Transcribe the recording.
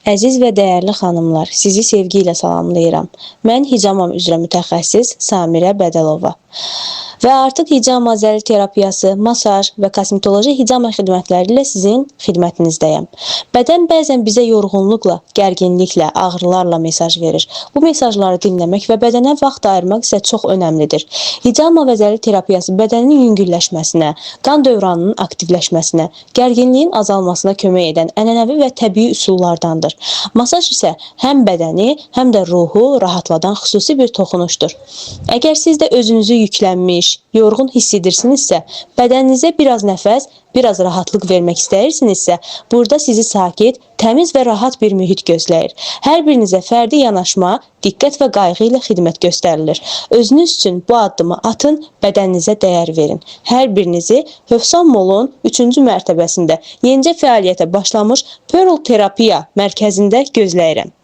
Əziz və dəyərli xanımlar, sizi sevgi ilə salamlayıram. Mən hicamam üzrə mütəxəssis Samirə Bədəlova. Və artıq hicama zəli terapiyası, masaj və kosmetoloji hicama xidmətləri ilə sizin xidmətinizdəyəm. Bədən bəzən bizə yorğunluqla, gərginliklə, ağrılarla mesaj verir. Bu mesajları dinləmək və bədənə vaxt ayırmaq isə çox önəmlidir. Hicama və zəli terapiyası bədənin yüngülləşməsinə, qan dövranının aktivləşməsinə, gərginliyin azalmasına kömək edən ənənəvi və təbii üsullardandır. Masaj isə həm bədəni, həm də ruhu rahatladan xüsusi bir toxunuşdur. Əgər siz də özünüzü yüklənmiş, yorğun hiss edirsinizsə, bədəninizə biraz nəfəs, biraz rahatlıq vermək istəyirsinizsə, burada sizi sakit, təmiz və rahat bir mühit gözləyir. Hər birinizə fərdi yanaşma, diqqət və qayğı ilə xidmət göstərilir. Özünüz üçün bu addımı atın, bədəninizə dəyər verin. Hər birinizi Hövsan Molun 3-cü mərtəbəsində yenicə fəaliyyətə başlamış Pearl Terapiya mərkəzində gözləyirəm.